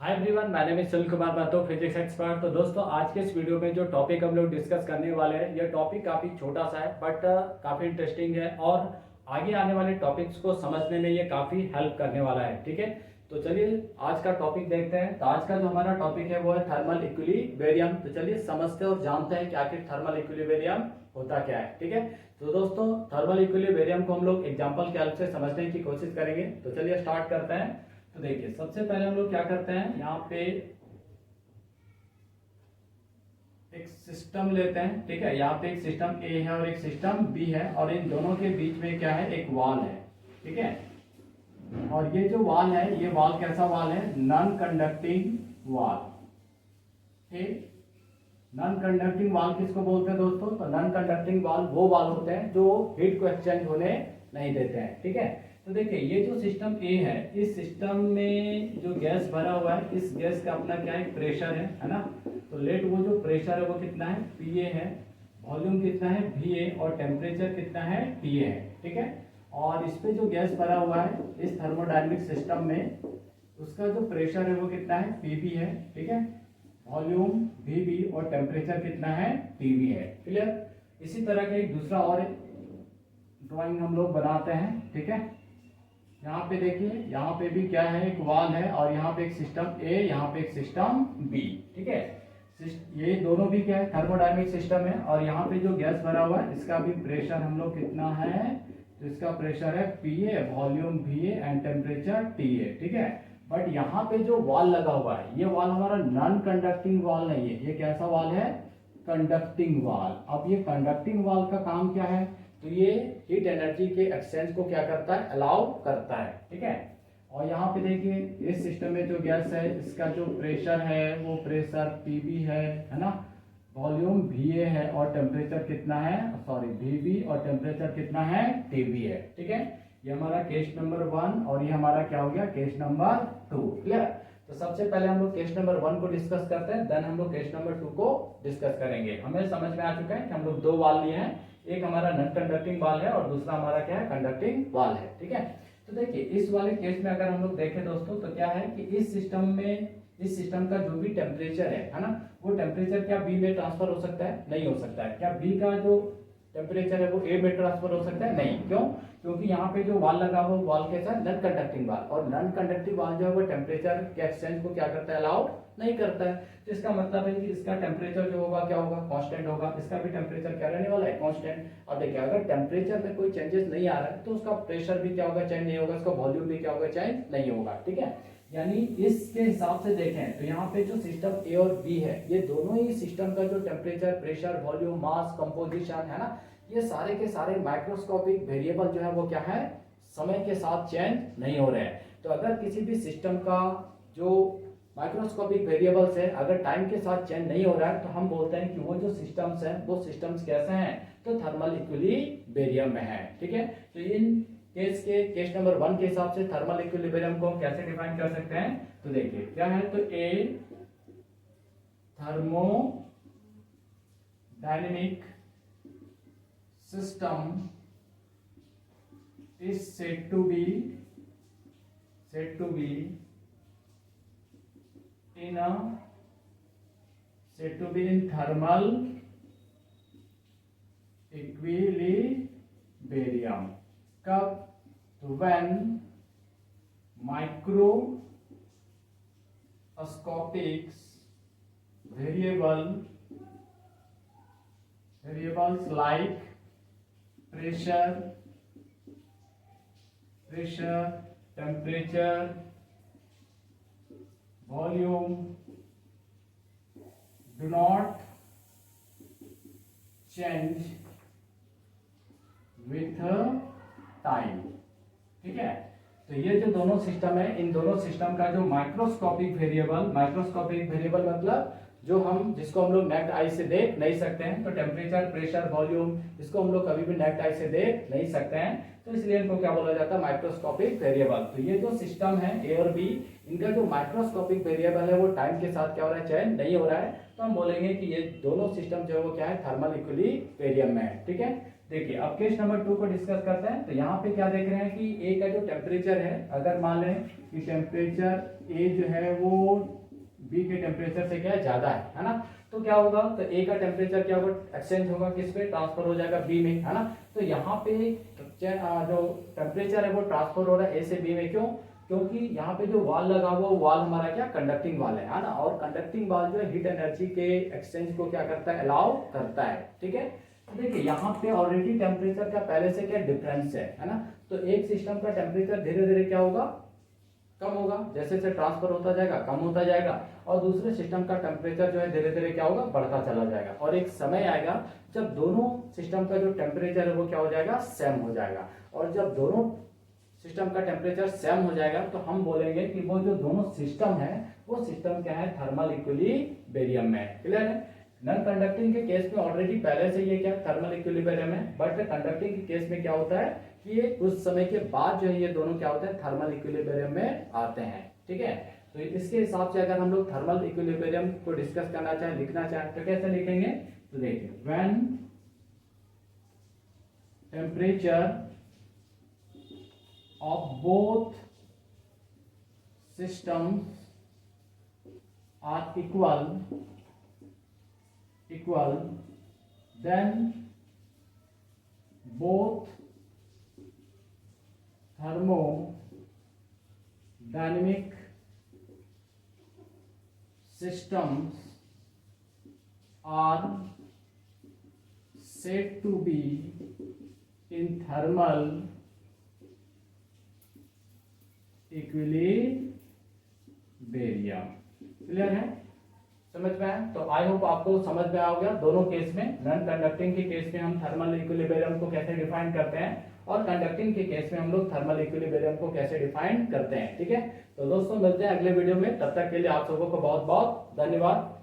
Hi everyone, मैंने name is Sunil Kumar बातो, physics expert. तो दोस्तों, आज के इस वीडियो में जो टॉपिक हम लोग डिस्कस करने वाले हैं, यह टॉपिक काफ़ी छोटा सा है बट काफ़ी इंटरेस्टिंग है और आगे आने वाले टॉपिक्स को समझने में ये काफ़ी हेल्प करने वाला है। ठीक है, तो चलिए आज का टॉपिक देखते हैं। तो आज का जो हमारा टॉपिक है वो है थर्मल इक्विलिब्रियम। तो चलिए समझते हैं और जानते हैं कि आखिर थर्मल इक्विलिब्रियम होता क्या है। ठीक है, तो दोस्तों थर्मल इक्विलिब्रियम को हम लोग एग्जांपल के हेल्प से समझने की कोशिश करेंगे। तो चलिए स्टार्ट करते हैं। तो देखिए, सबसे पहले हम लोग क्या करते हैं, यहाँ पे एक सिस्टम लेते हैं। ठीक है, यहाँ पे एक सिस्टम ए है और एक सिस्टम बी है और इन दोनों के बीच में क्या है, एक वॉल है। ठीक है, और ये जो वॉल है, ये वॉल कैसा वॉल है, नॉन कंडक्टिंग वॉल। ठीक, नॉन कंडक्टिंग वॉल किसको बोलते हैं दोस्तों? तो नॉन कंडक्टिंग वॉल वो वॉल होते हैं जो हीट को एक्सचेंज होने नहीं देते हैं। ठीक है, तो देखिए ये जो सिस्टम ए है, इस सिस्टम में जो गैस भरा हुआ है, इस गैस का अपना क्या है, प्रेशर है ना। तो लेट वो जो प्रेशर है वो कितना है, पीए है, वॉल्यूम कितना है, वीए, और टेम्परेचर कितना है, टीए है। ठीक है, और इस पे जो गैस भरा हुआ है इस थर्मोडायनेमिक सिस्टम में, उसका जो प्रेशर है वो कितना है, पीवी है। ठीक है, वॉल्यूम वीवी, और टेम्परेचर कितना है, टीवी है। क्लियर? इसी तरह का एक दूसरा और ड्राइंग हम लोग बनाते हैं। ठीक है, यहाँ पे देखिए, यहाँ पे भी क्या है, एक वॉल है और यहाँ पे एक सिस्टम ए, यहाँ पे एक सिस्टम बी। ठीक है, ये दोनों भी क्या है, थर्मोडायनेमिक सिस्टम है और यहाँ पे जो गैस भरा हुआ है इसका भी प्रेशर हम लोग कितना है, तो इसका प्रेशर है PA, volume VA and temperature TA. ठीक है, बट यहाँ पे जो वॉल लगा हुआ है, ये वॉल हमारा नॉन कंडक्टिंग वॉल नहीं है, ये कैसा वॉल है, कंडक्टिंग वॉल। अब ये कंडक्टिंग वॉल का काम क्या है, तो ये हीट एनर्जी के एक्सचेंज को क्या करता है, अलाउ करता है। ठीक है, और यहाँ पे देखिए इस सिस्टम में जो गैस है इसका जो प्रेशर है वो प्रेशर पीबी है ना, वॉल्यूम वीए है और टेम्परेचर कितना है, सॉरी वीबी, और टेम्परेचर कितना है, टीबी है। ठीक है, ये हमारा केस नंबर 1 और ये हमारा क्या हो गया, केस नंबर 2। क्लियर? तो सबसे पहले हम लोग केस नंबर 1 को डिस्कस करते हैं, देन हम लोग केस नंबर 2 को डिस्कस करेंगे। हमें समझ में आ चुका है कि हम लोग दो वाल लिए हैं, एक हमारा नॉन कंडक्टिंग वाल है और दूसरा हमारा क्या है, कंडक्टिंग वाल है। ठीक है, तो देखिए इस वाले केस में अगर हम लोग देखें दोस्तों, तो क्या है कि इस सिस्टम में, इस सिस्टम का जो भी टेम्परेचर है ना, वो टेम्परेचर क्या बी में ट्रांसफर हो सकता है, नहीं हो सकता है। क्या बी का जो टेम्परेचर है वो ए में ट्रांसफर हो सकता है, नहीं। क्यों? क्योंकि यहाँ पे जो वाल लगा हुआ वाल कैसा है, नॉन कंडक्टिंग वाल, और नॉन कंडक्टिंग वाल जो है वो टेम्परेचर के एक्सचेंज को क्या करता है, अलाउड नहीं करता है। तो इसका मतलब है कि इसका टेम्परेचर जो होगा क्या होगा, कांस्टेंट होगा, इसका भी टेम्परेचर क्या रहने वाला है, कांस्टेंट। अब देखिए अगर टेम्परेचर में कोई चेंजेस नहीं आ रहा है तो उसका प्रेशर भी क्या होगा, चेंज नहीं होगा, उसका वॉल्यूम भी क्या होगा, चेंज नहीं होगा। ठीक है, यानी इसके हिसाब से देखें तो यहाँ पे जो सिस्टम ए और बी है, ये दोनों ही सिस्टम का जो टेम्परेचर, प्रेशर, वॉल्यूम, मास, कंपोजिशन है ना, ये सारे के सारे माइक्रोस्कोपिक वेरिएबल जो है वो क्या है, समय के साथ चेंज नहीं हो रहे हैं। तो अगर किसी भी सिस्टम का जो माइक्रोस्कोपिक वेरिएबल्स है अगर टाइम के साथ चेंज नहीं हो रहा है, तो हम बोलते हैं कि वो जो सिस्टम्स हैं वो सिस्टम्स कैसे हैं, तो थर्मल इक्विलिब्रियम में है। ठीक है, तो इन केस नंबर 1 के हिसाब से थर्मल इक्विलिब्रियम को हम कैसे डिफाइन कर सकते हैं, तो देखिए क्या है, तो ए thermodynamic system is said to be in thermal equilibrium कब, तो when microscopic variables like pressure, temperature, volume do not change with time। ठीक है, तो ये जो दोनों सिस्टम है, इन दोनों सिस्टम का जो माइक्रोस्कोपिक वेरिएबल मतलब जो हम, जिसको हम लोग नेक्ड आई से देख नहीं सकते हैं, तो टेम्परेचर, प्रेशर, वॉल्यूम, इसको हम लोग कभी भी नेक्ड आई से देख नहीं सकते हैं, तो इसलिए इनको क्या बोला जाता है, माइक्रोस्कोपिक वेरिएबल। तो ये जो सिस्टम है ए और बी, इनका जो माइक्रोस्कोपिक वेरिएबल है वो टाइम के साथ क्या हो रहा है, चेंज नहीं हो रहा है, तो हम बोलेंगे कि ये दोनों सिस्टम जो है वो क्या है, थर्मल इक्विलिब्रियम में है। ठीक है, देखिए अब केस नंबर 2 को डिस्कस करते हैं। तो यहाँ पे क्या देख रहे हैं कि ए का जो टेम्परेचर है, अगर मान लें कि टेम्परेचर ए जो है वो बी के टेम्परेचर से क्या है, ज्यादा है ना। तो क्या होगा, तो ए का टेम्परेचर क्या होगा, एक्सचेंज होगा किस पे, ट्रांसफर हो जाएगा बी में, है ना। तो यहाँ पे जो टेम्परेचर है वो ट्रांसफर हो रहा है ए से बी में, क्यों, क्योंकि यहाँ पे जो वाल लगा हुआ वो वाल हमारा क्या, कंडक्टिंग वाल है ना। और कंडक्टिंग वाल जो है हीट एनर्जी के एक्सचेंज को क्या करता है, अलाउ करता है, ठीक है। तो देखिए यहाँ पे ऑलरेडी टेम्परेचर का पहले से क्या डिफरेंस है ना। तो एक सिस्टम का टेम्परेचर धीरे धीरे क्या होगा, कम होगा, जैसे जैसे ट्रांसफर होता जाएगा कम होता जाएगा, और दूसरे सिस्टम का टेम्परेचर जो है धीरे धीरे क्या होगा, बढ़ता चला जाएगा। और एक समय आएगा जब दोनों सिस्टम का जो टेम्परेचर है वो क्या हो जाएगा, सेम हो जाएगा। और जब दोनों सिस्टम का टेम्परेचर सेम हो जाएगा तो हम बोलेंगे कि वो जो दोनों सिस्टम है वो सिस्टम क्या है, थर्मल इक्विलिब्रियम में है। क्लियर है। नॉन कंडक्टिंग के केस में ऑलरेडी पहले से ये क्या थर्मल इक्विलिब्रियम है, बट कंडक्टिंग के केस में क्या होता है कि ये कुछ समय के बाद जो है ये दोनों क्या होते हैं, थर्मल इक्विलिब्रियम में आते हैं, ठीक है। तो इसके हिसाब से अगर हम लोग थर्मल इक्विलिब्रियम को डिस्कस करना चाहें, लिखना चाहें, तो कैसे लिखेंगे, तो देखिए when temperature of both systems are equal then both thermodynamic systems are said to be in thermal equilibrium. Clear है, समझ में आया। तो आई होप आपको समझ में आ गया दोनों केस में। नॉन कंडक्टिंग के केस में हम थर्मल इक्विलिब्रियम को कैसे डिफाइन करते हैं, और कंडक्टिंग के केस में हम लोग थर्मल इक्विलिब्रियम को कैसे डिफाइन करते हैं, ठीक है। तो दोस्तों मिलते हैं अगले वीडियो में, तब तक के लिए आप सबको बहुत बहुत धन्यवाद।